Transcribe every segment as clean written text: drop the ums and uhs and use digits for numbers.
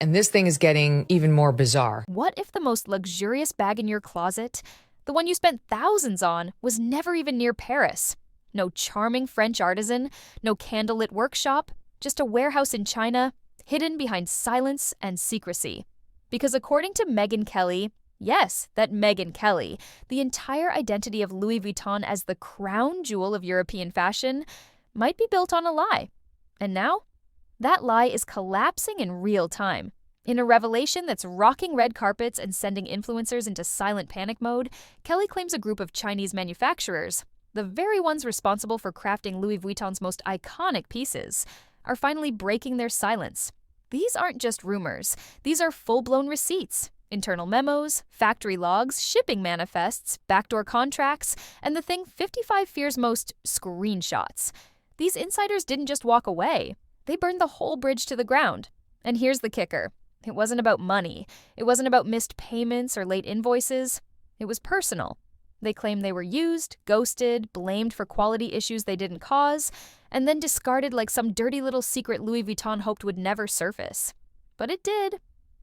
And this thing is getting even more bizarre. What if the most luxurious bag in your closet, the one you spent thousands on, was never even near Paris? No charming French artisan, no candlelit workshop, just a warehouse in China, hidden behind silence and secrecy. Because according to Megyn Kelly, yes, that Megyn Kelly, the entire identity of Louis Vuitton as the crown jewel of European fashion might be built on a lie. And now, that lie is collapsing in real time. In a revelation that's rocking red carpets and sending influencers into silent panic mode, Kelly claims a group of Chinese manufacturers, the very ones responsible for crafting Louis Vuitton's most iconic pieces, are finally breaking their silence. These aren't just rumors. These are full-blown receipts, internal memos, factory logs, shipping manifests, backdoor contracts, and the thing 55 fears most, screenshots. These insiders didn't just walk away. They burned the whole bridge to the ground. And here's the kicker. It wasn't about money. It wasn't about missed payments or late invoices. It was personal. They claimed they were used, ghosted, blamed for quality issues they didn't cause, and then discarded like some dirty little secret Louis Vuitton hoped would never surface. But it did.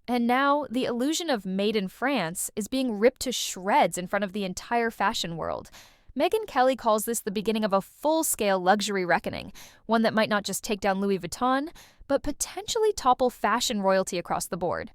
And now, the illusion of made in France is being ripped to shreds in front of the entire fashion world. Megyn Kelly calls this the beginning of a full-scale luxury reckoning, one that might not just take down Louis Vuitton, but potentially topple fashion royalty across the board.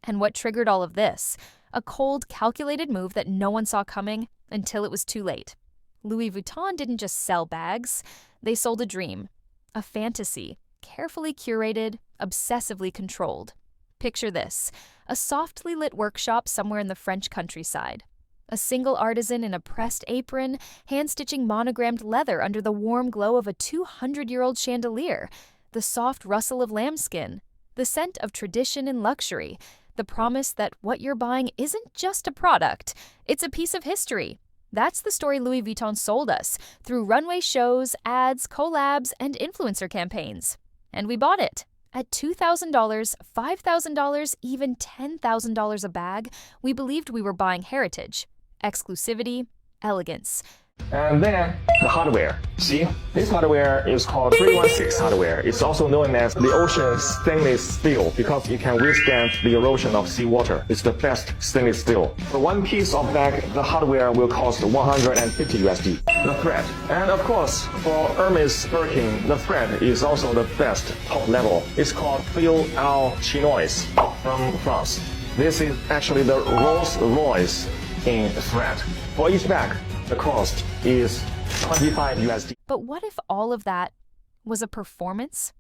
And what triggered all of this? A cold, calculated move that no one saw coming until it was too late. Louis Vuitton didn't just sell bags, they sold a dream, a fantasy, carefully curated, obsessively controlled. Picture this, a softly lit workshop somewhere in the French countryside. A single artisan in a pressed apron, hand-stitching monogrammed leather under the warm glow of a 200-year-old chandelier, the soft rustle of lambskin, the scent of tradition and luxury, the promise that what you're buying isn't just a product, it's a piece of history. That's the story Louis Vuitton sold us through runway shows, ads, collabs, and influencer campaigns. And we bought it. At $2,000, $5,000, even $10,000 a bag, we believed we were buying heritage, exclusivity, elegance. And then the hardware. See, this hardware is called 316 hardware. It's also known as the ocean stainless steel because it can withstand the erosion of seawater. It's the best stainless steel. For one piece of bag, the hardware will cost 150 USD. The thread. And of course, for Hermes Birkin, the thread is also the best top level. It's called Fil à Chinois from France. This is actually the Rolls Royce in thread. For each bag, the cost is 25 USD. But what if all of that was a performance?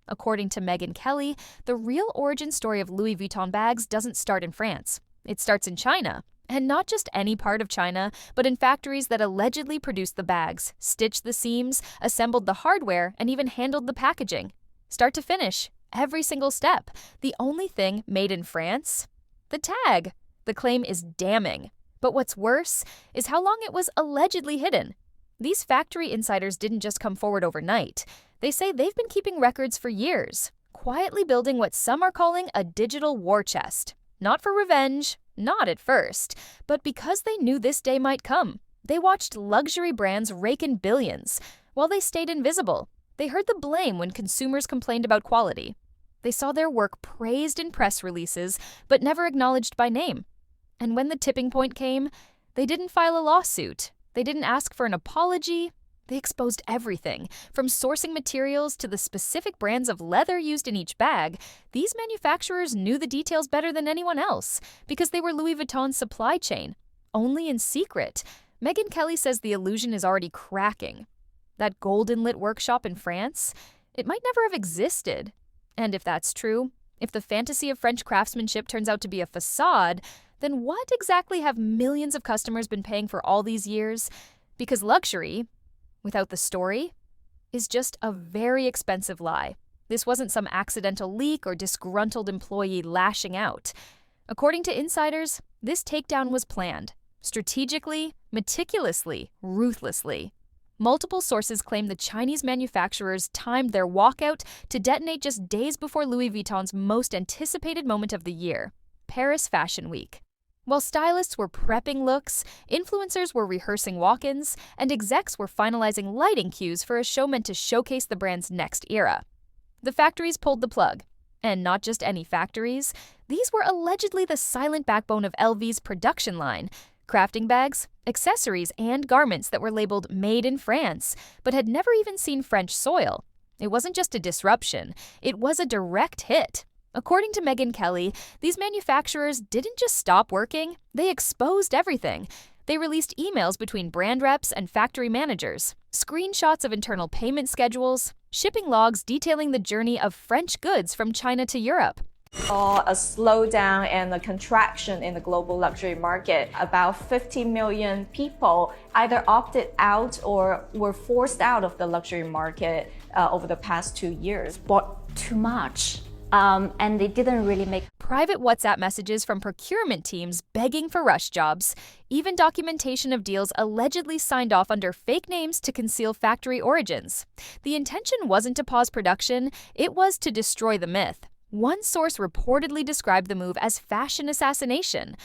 According to Megyn Kelly, the real origin story of Louis Vuitton bags doesn't start in France. It starts in China. And not just any part of China, but in factories that allegedly produced the bags, stitched the seams, assembled the hardware, and even handled the packaging. Start to finish, every single step. The only thing made in France? The tag. The claim is damning. But what's worse is how long it was allegedly hidden. These factory insiders didn't just come forward overnight. They say they've been keeping records for years, quietly building what some are calling a digital war chest. Not for revenge, not at first, but because they knew this day might come. They watched luxury brands rake in billions while they stayed invisible. They heard the blame when consumers complained about quality. They saw their work praised in press releases, but never acknowledged by name. And when the tipping point came, they didn't file a lawsuit. They didn't ask for an apology. They exposed everything, from sourcing materials to the specific brands of leather used in each bag. These manufacturers knew the details better than anyone else because they were Louis Vuitton's supply chain, only in secret. Megyn Kelly says the illusion is already cracking. That golden lit workshop in France, it might never have existed. And if that's true, if the fantasy of French craftsmanship turns out to be a facade, then what exactly have millions of customers been paying for all these years? Because luxury, without the story, is just a very expensive lie. This wasn't some accidental leak or disgruntled employee lashing out. According to insiders, this takedown was planned, strategically, meticulously, ruthlessly. Multiple sources claim the Chinese manufacturers timed their walkout to detonate just days before Louis Vuitton's most anticipated moment of the year, Paris Fashion Week. While stylists were prepping looks, influencers were rehearsing walk-ins, and execs were finalizing lighting cues for a show meant to showcase the brand's next era. The factories pulled the plug, And not just any factories. These were allegedly the silent backbone of LV's production line. Crafting bags, accessories, and garments that were labeled Made in France, but had never even seen French soil. It wasn't just a disruption, it was a direct hit. According to Megyn Kelly, these manufacturers didn't just stop working, they exposed everything. They released emails between brand reps and factory managers, screenshots of internal payment schedules, shipping logs detailing the journey of French goods from China to Europe. Saw a slowdown and a contraction in the global luxury market. About 50 million people either opted out or were forced out of the luxury market over the past 2 years. Bought too much. And they didn't really make private WhatsApp messages from procurement teams begging for rush jobs, even documentation of deals allegedly signed off under fake names to conceal factory origins. The intention wasn't to pause production, it was to destroy the myth. One source reportedly described the move as fashion assassination,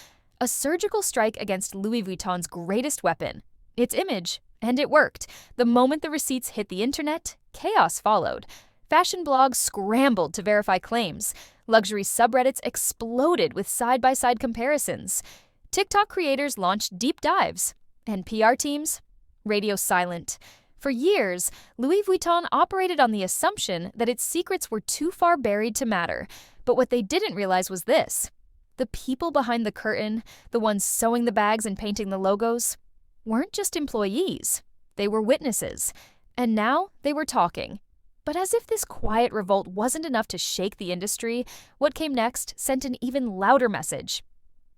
a surgical strike against Louis Vuitton's greatest weapon, its image. And it worked. The moment the receipts hit the internet, chaos followed. Fashion blogs scrambled to verify claims. Luxury subreddits exploded with side-by-side comparisons. TikTok creators launched deep dives. And PR teams? Radio silent. For years, Louis Vuitton operated on the assumption that its secrets were too far buried to matter. But what they didn't realize was this. The people behind the curtain, the ones sewing the bags and painting the logos, weren't just employees. They were witnesses. And now they were talking. But as if this quiet revolt wasn't enough to shake the industry, what came next sent an even louder message.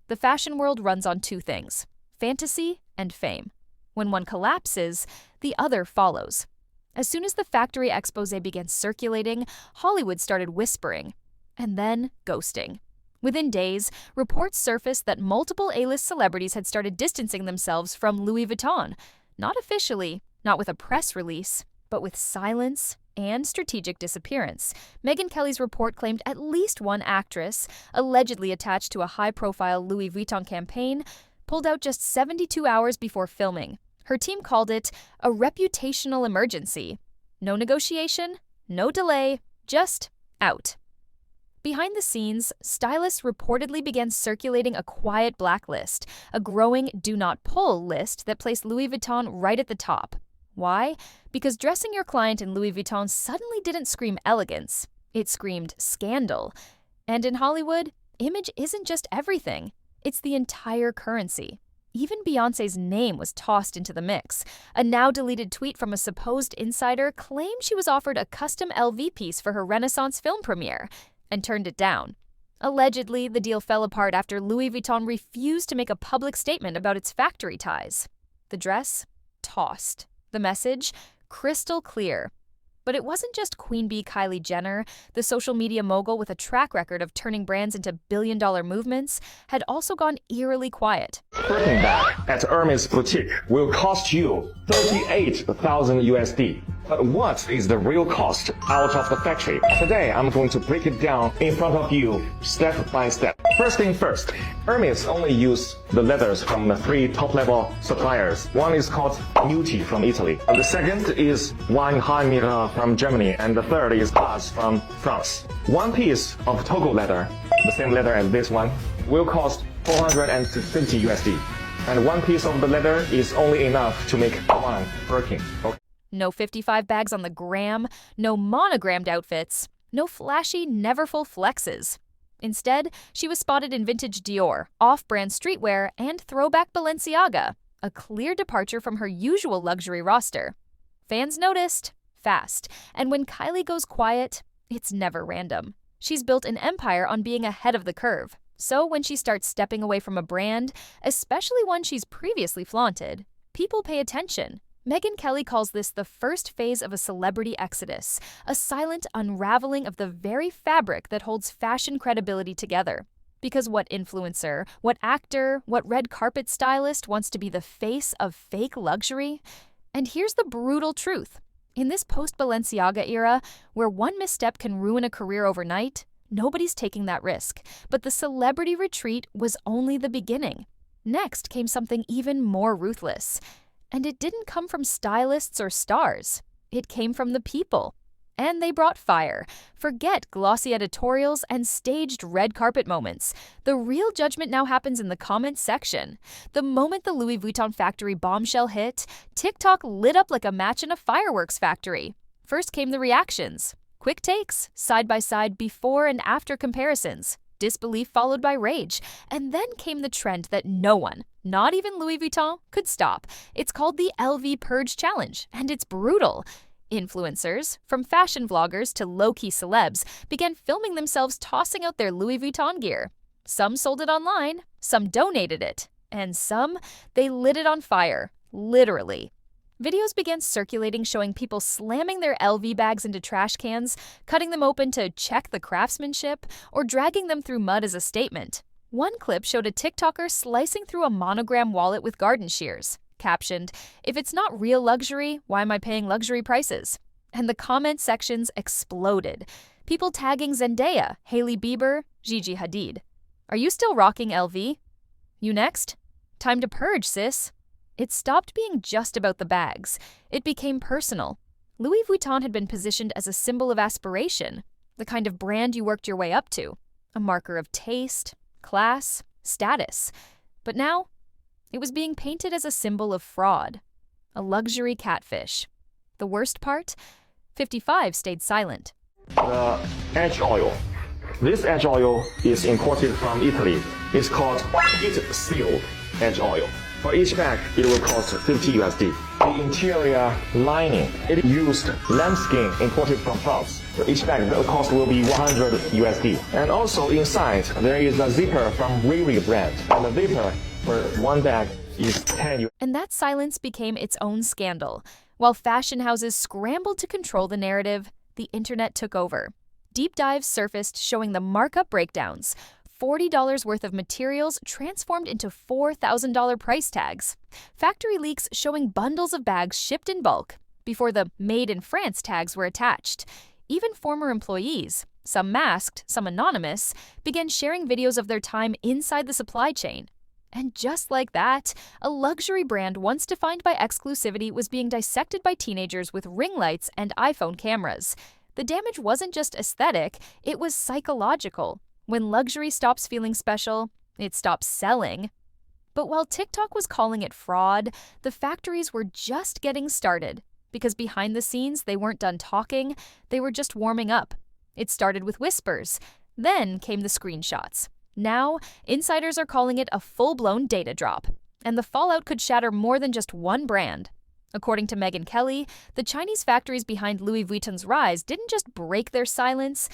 The fashion world runs on two things, fantasy and fame. When one collapses, the other follows. As soon as the factory expose began circulating, Hollywood started whispering, and then ghosting. Within days, reports surfaced that multiple A-list celebrities had started distancing themselves from Louis Vuitton. Not officially, not with a press release, but with silence and strategic disappearance. Megyn Kelly's report claimed at least one actress, allegedly attached to a high-profile Louis Vuitton campaign, pulled out just 72 hours before filming. Her team called it a reputational emergency. No negotiation, no delay, just out. Behind the scenes, stylists reportedly began circulating a quiet blacklist, a growing do not pull list that placed Louis Vuitton right at the top. Why? Because dressing your client in Louis Vuitton suddenly didn't scream elegance. It screamed scandal. And in Hollywood, image isn't just everything. It's the entire currency. Even Beyoncé's name was tossed into the mix. A now-deleted tweet from a supposed insider claimed she was offered a custom LV piece for her Renaissance film premiere, and turned it down. Allegedly, the deal fell apart after Louis Vuitton refused to make a public statement about its factory ties. The dress? Tossed. The message? Crystal clear. But it wasn't just Queen Bee Kylie Jenner, the social media mogul with a track record of turning brands into billion-dollar movements, had also gone eerily quiet. Birkin bag at Hermes boutique will cost you 38,000 USD. But what is the real cost out of the factory? Today, I'm going to break it down in front of you, step by step. First thing first, Hermes only use the leathers from the 3 top-level suppliers. One is called Muti from Italy. The second is Weinheim from Germany. And the third is Baz from France. One piece of Togo leather, the same leather as this one, will cost 450 USD. And one piece of the leather is only enough to make one Birkin. Okay. No 55 bags on the gram, no monogrammed outfits, no flashy, never-full flexes. Instead, she was spotted in vintage Dior, off-brand streetwear, and throwback Balenciaga, a clear departure from her usual luxury roster. Fans noticed, fast, and when Kylie goes quiet, it's never random. She's built an empire on being ahead of the curve. So when she starts stepping away from a brand, especially one she's previously flaunted, people pay attention. Megyn Kelly calls this the first phase of a celebrity exodus, a silent unraveling of the very fabric that holds fashion credibility together. Because what influencer, what actor, what red carpet stylist wants to be the face of fake luxury? And here's the brutal truth. In this post-Balenciaga era, where one misstep can ruin a career overnight, nobody's taking that risk. But the celebrity retreat was only the beginning. Next came something even more ruthless. And it didn't come from stylists or stars. It came from the people. And they brought fire. Forget glossy editorials and staged red carpet moments. The real judgment now happens in the comments section. The moment the Louis Vuitton factory bombshell hit, TikTok lit up like a match in a fireworks factory. First came the reactions. Quick takes, side-by-side before and after comparisons. Disbelief followed by rage. And then came the trend that no one, not even Louis Vuitton, could stop. It's called the LV Purge Challenge, and it's brutal. Influencers, from fashion vloggers to low-key celebs, began filming themselves tossing out their Louis Vuitton gear. Some sold it online, some donated it, and some, they lit it on fire, literally. Videos began circulating showing people slamming their LV bags into trash cans, cutting them open to check the craftsmanship, or dragging them through mud as a statement. One clip showed a TikToker slicing through a monogram wallet with garden shears, captioned, "If it's not real luxury, why am I paying luxury prices?" And the comment sections exploded. People tagging Zendaya, Hailey Bieber, Gigi Hadid. Are you still rocking LV? You next? Time to purge, sis. It stopped being just about the bags. It became personal. Louis Vuitton had been positioned as a symbol of aspiration, the kind of brand you worked your way up to, a marker of taste, class, status. But now, it was being painted as a symbol of fraud, a luxury catfish. The worst part? 55 stayed silent. The edge oil. This edge oil is imported from Italy. It's called heat sealed edge oil. For each bag, it will cost 50 USD. The interior lining, it used lambskin imported from France. For each bag, the cost will be 100 USD. And also inside, there is a zipper from Riri brand. And the zipper for one bag is 10 USD. And that silence became its own scandal. While fashion houses scrambled to control the narrative, the internet took over. Deep dives surfaced showing the markup breakdowns. $40 worth of materials transformed into $4,000 price tags. Factory leaks showing bundles of bags shipped in bulk before the Made in France tags were attached. Even former employees, some masked, some anonymous, began sharing videos of their time inside the supply chain. And just like that, a luxury brand once defined by exclusivity was being dissected by teenagers with ring lights and iPhone cameras. The damage wasn't just aesthetic, it was psychological. When luxury stops feeling special, it stops selling. But while TikTok was calling it fraud, the factories were just getting started. Because behind the scenes, they weren't done talking, they were just warming up. It started with whispers. Then came the screenshots. Now, insiders are calling it a full-blown data drop. And the fallout could shatter more than just one brand. According to Megyn Kelly, the Chinese factories behind Louis Vuitton's rise didn't just break their silence,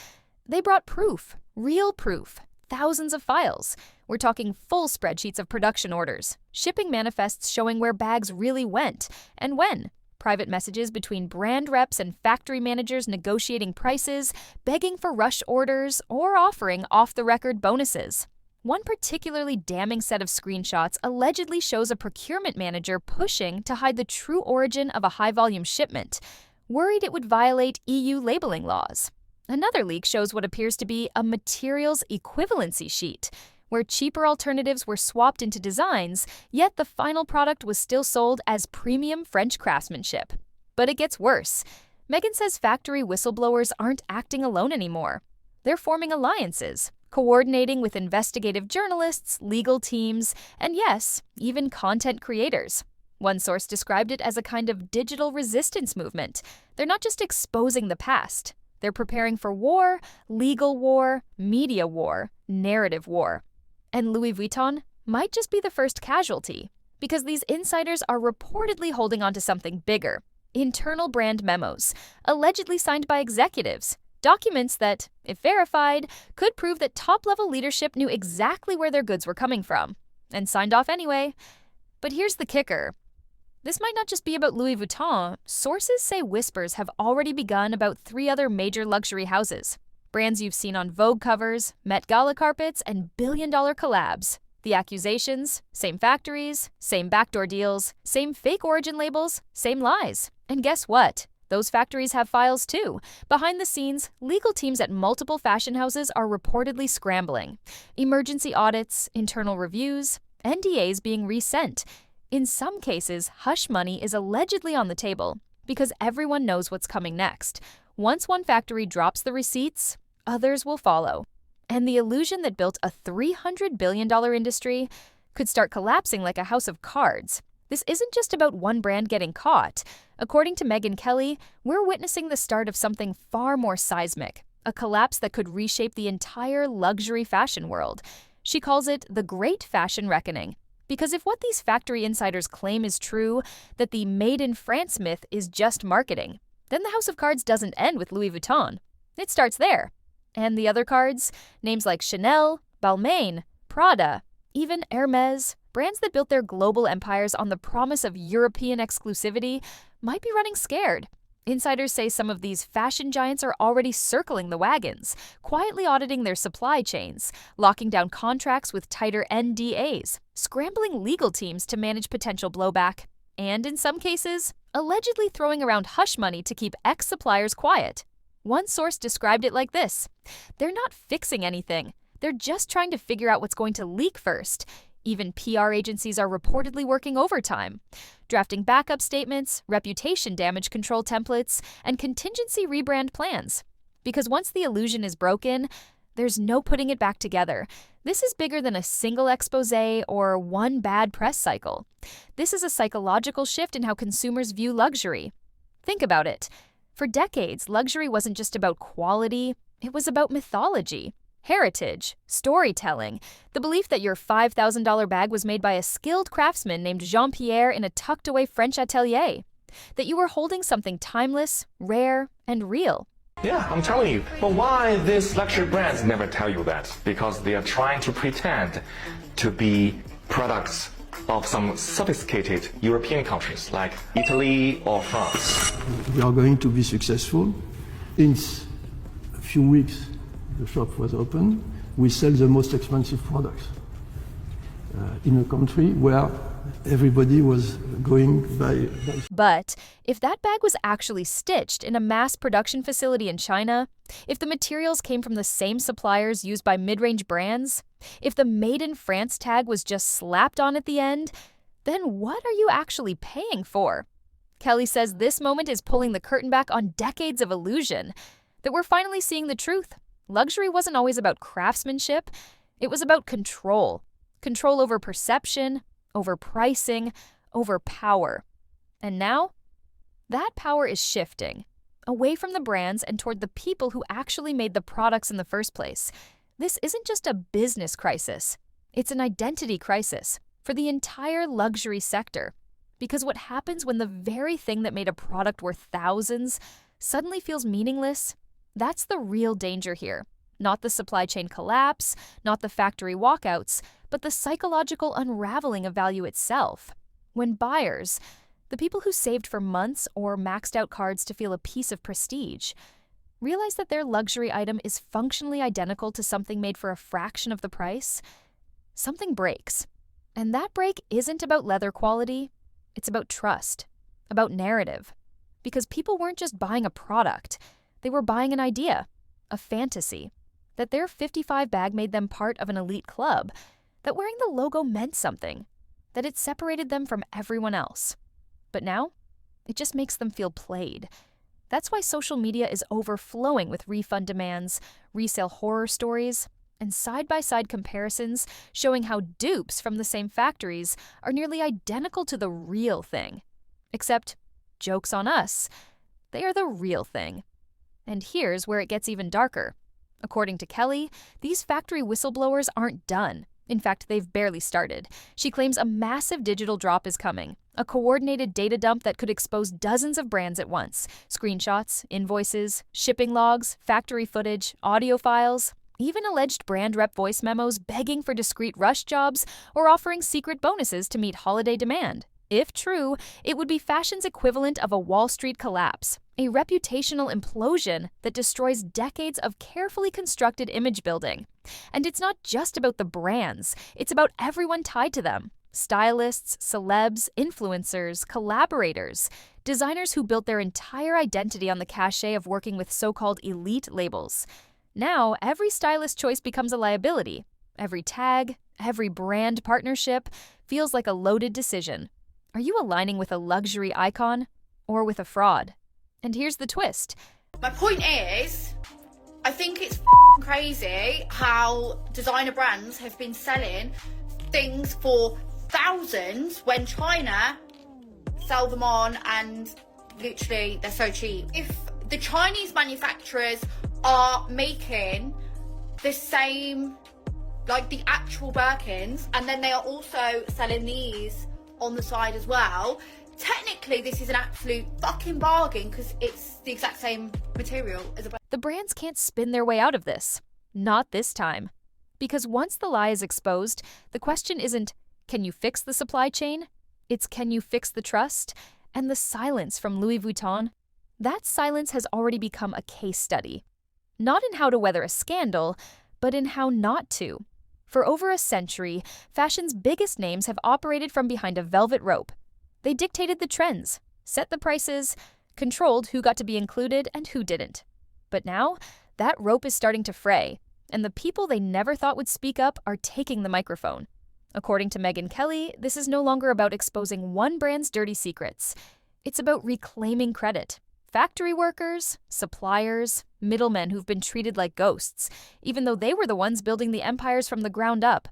they brought proof. Real proof. Thousands of files. We're talking full spreadsheets of production orders, shipping manifests showing where bags really went and when, private messages between brand reps and factory managers negotiating prices, begging for rush orders, or offering off-the-record bonuses. One particularly damning set of screenshots allegedly shows a procurement manager pushing to hide the true origin of a high-volume shipment, worried it would violate EU labeling laws. Another leak shows what appears to be a materials equivalency sheet, where cheaper alternatives were swapped into designs, yet the final product was still sold as premium French craftsmanship. But it gets worse. Megyn says factory whistleblowers aren't acting alone anymore. They're forming alliances, coordinating with investigative journalists, legal teams, and yes, even content creators. One source described it as a kind of digital resistance movement. They're not just exposing the past. They're preparing for war, legal war, media war, narrative war. And Louis Vuitton might just be the first casualty, because these insiders are reportedly holding on to something bigger. Internal brand memos, allegedly signed by executives, documents that, if verified, could prove that top-level leadership knew exactly where their goods were coming from, and signed off anyway. But here's the kicker. This might not just be about Louis Vuitton. Sources say whispers have already begun about 3 other major luxury houses. Brands you've seen on Vogue covers, Met Gala carpets, and billion-dollar collabs. The accusations, same factories, same backdoor deals, same fake origin labels, same lies. And guess what? Those factories have files too. Behind the scenes, legal teams at multiple fashion houses are reportedly scrambling. Emergency audits, internal reviews, NDAs being resent. In some cases, hush money is allegedly on the table because everyone knows what's coming next. Once one factory drops the receipts, others will follow. And the illusion that built a $300 billion industry could start collapsing like a house of cards. This isn't just about one brand getting caught. According to Megyn Kelly, we're witnessing the start of something far more seismic, a collapse that could reshape the entire luxury fashion world. She calls it the Great Fashion Reckoning. Because if what these factory insiders claim is true, that the Made in France myth is just marketing, then the house of cards doesn't end with Louis Vuitton. It starts there. And the other cards, names like Chanel, Balmain, Prada, even Hermes, brands that built their global empires on the promise of European exclusivity, might be running scared. Insiders say some of these fashion giants are already circling the wagons, quietly auditing their supply chains, locking down contracts with tighter NDAs, scrambling legal teams to manage potential blowback, and in some cases, allegedly throwing around hush money to keep ex-suppliers quiet. One source described it like this: "They're not fixing anything. They're just trying to figure out what's going to leak first. Even PR agencies are reportedly working overtime, drafting backup statements, reputation damage control templates, and contingency rebrand plans. Because once the illusion is broken, there's no putting it back together. This is bigger than a single expose or one bad press cycle. This is a psychological shift in how consumers view luxury. Think about it. For decades, luxury wasn't just about quality, it was about mythology. Heritage, storytelling, the belief that your $5,000 bag was made by a skilled craftsman named Jean-Pierre in a tucked-away French atelier, that you were holding something timeless, rare, and real. Yeah, I'm telling you. But why these luxury brands never tell you that? Because they are trying to pretend to be products of some sophisticated European countries like Italy or France. We are going to be successful. In a few weeks, the shop was open. We sell the most expensive products in a country where everybody was going by. But if that bag was actually stitched in a mass production facility in China, if the materials came from the same suppliers used by mid-range brands, if the Made in France tag was just slapped on at the end, then what are you actually paying for? Kelly says this moment is pulling the curtain back on decades of illusion, that we're finally seeing the truth. Luxury wasn't always about craftsmanship, it was about control. Control over perception, over pricing, over power. And now, that power is shifting, away from the brands and toward the people who actually made the products in the first place. This isn't just a business crisis, it's an identity crisis for the entire luxury sector. Because what happens when the very thing that made a product worth thousands suddenly feels meaningless? That's the real danger here. Not the supply chain collapse, not the factory walkouts, but the psychological unraveling of value itself. When buyers, the people who saved for months or maxed out cards to feel a piece of prestige, realize that their luxury item is functionally identical to something made for a fraction of the price, something breaks. And that break isn't about leather quality, it's about trust, about narrative. Because people weren't just buying a product, they were buying an idea, a fantasy, that their 55 bag made them part of an elite club, that wearing the logo meant something, that it separated them from everyone else. But now, it just makes them feel played. That's why social media is overflowing with refund demands, resale horror stories, and side-by-side comparisons showing how dupes from the same factories are nearly identical to the real thing. Except, joke's on us, they are the real thing. And here's where it gets even darker. According to Kelly, these factory whistleblowers aren't done. In fact, they've barely started. She claims a massive digital drop is coming, a coordinated data dump that could expose dozens of brands at once. Screenshots, invoices, shipping logs, factory footage, audio files, even alleged brand rep voice memos begging for discreet rush jobs or offering secret bonuses to meet holiday demand. If true, it would be fashion's equivalent of a Wall Street collapse, a reputational implosion that destroys decades of carefully constructed image building. And it's not just about the brands, it's about everyone tied to them. Stylists, celebs, influencers, collaborators, designers who built their entire identity on the cachet of working with so-called elite labels. Now, every stylist choice becomes a liability. Every tag, every brand partnership feels like a loaded decision. Are you aligning with a luxury icon or with a fraud? And here's the twist. My point is, I think it's crazy how designer brands have been selling things for thousands when China sell them on and literally they're so cheap. If the Chinese manufacturers are making the same, like the actual Birkins, and then they are also selling these on the side as well, technically this is an absolute fucking bargain because it's the exact same material as a Birkin. The brands can't spin their way out of this. Not this time. Because once the lie is exposed, the question isn't, can you fix the supply chain? It's, can you fix the trust? And the silence from Louis Vuitton? That silence has already become a case study. Not in how to weather a scandal, but in how not to. For over a century, fashion's biggest names have operated from behind a velvet rope. They dictated the trends, set the prices, controlled who got to be included and who didn't. But now, that rope is starting to fray, and the people they never thought would speak up are taking the microphone. According to Megyn Kelly, this is no longer about exposing one brand's dirty secrets. It's about reclaiming credit. Factory workers, suppliers, middlemen who've been treated like ghosts, even though they were the ones building the empires from the ground up.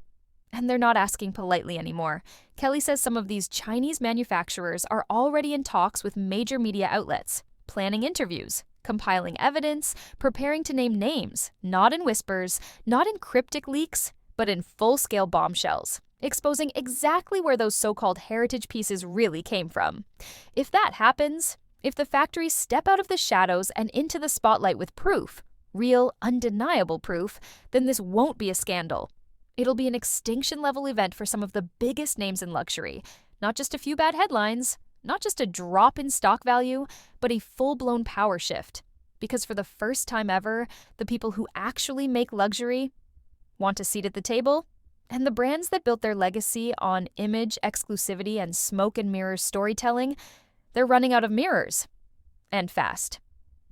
And they're not asking politely anymore. Kelly says some of these Chinese manufacturers are already in talks with major media outlets, planning interviews, compiling evidence, preparing to name names, not in whispers, not in cryptic leaks, but in full-scale bombshells, exposing exactly where those so-called heritage pieces really came from. If that happens, if the factories step out of the shadows and into the spotlight with proof, real, undeniable proof, then this won't be a scandal. It'll be an extinction-level event for some of the biggest names in luxury, not just a few bad headlines, not just a drop in stock value, but a full-blown power shift. Because for the first time ever, the people who actually make luxury want a seat at the table, and the brands that built their legacy on image, exclusivity, and smoke and mirrors storytelling, they're running out of mirrors. And fast.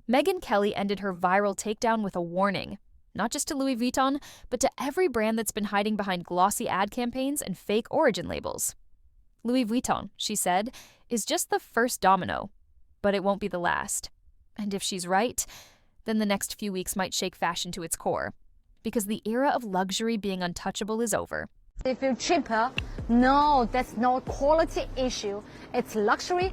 Megyn Kelly ended her viral takedown with a warning, not just to Louis Vuitton, but to every brand that's been hiding behind glossy ad campaigns and fake origin labels. Louis Vuitton, she said, is just the first domino, but it won't be the last. And if she's right, then the next few weeks might shake fashion to its core, because the era of luxury being untouchable is over. They feel cheaper. No, that's not a quality issue. It's luxury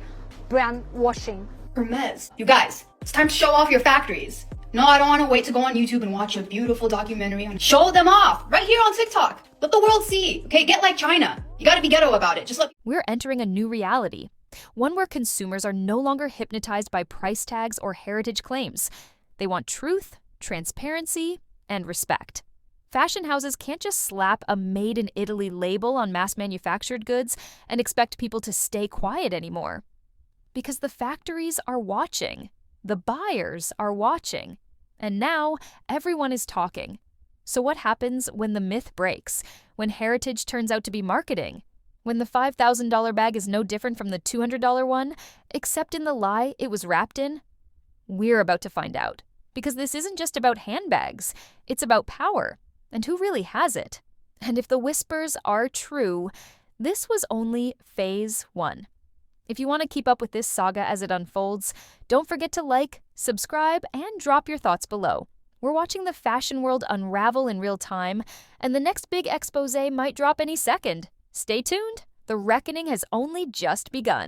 brand washing. Hermes, you guys, it's time to show off your factories. No, I don't want to wait to go on YouTube and watch a beautiful documentary on show them off right here on TikTok. Let the world see. Okay, get like China. You got to be ghetto about it. Just let. We're entering a new reality, one where consumers are no longer hypnotized by price tags or heritage claims. They want truth, transparency, and respect. Fashion houses can't just slap a Made in Italy label on mass-manufactured goods and expect people to stay quiet anymore. Because the factories are watching. The buyers are watching. And now, everyone is talking. So what happens when the myth breaks? When heritage turns out to be marketing? When the $5,000 bag is no different from the $200 one, except in the lie it was wrapped in? We're about to find out. Because this isn't just about handbags. It's about power. And who really has it? And if the whispers are true, this was only phase 1. If you want to keep up with this saga as it unfolds, don't forget to like, subscribe, and drop your thoughts below. We're watching the fashion world unravel in real time, and the next big expose might drop any second. Stay tuned. The reckoning has only just begun.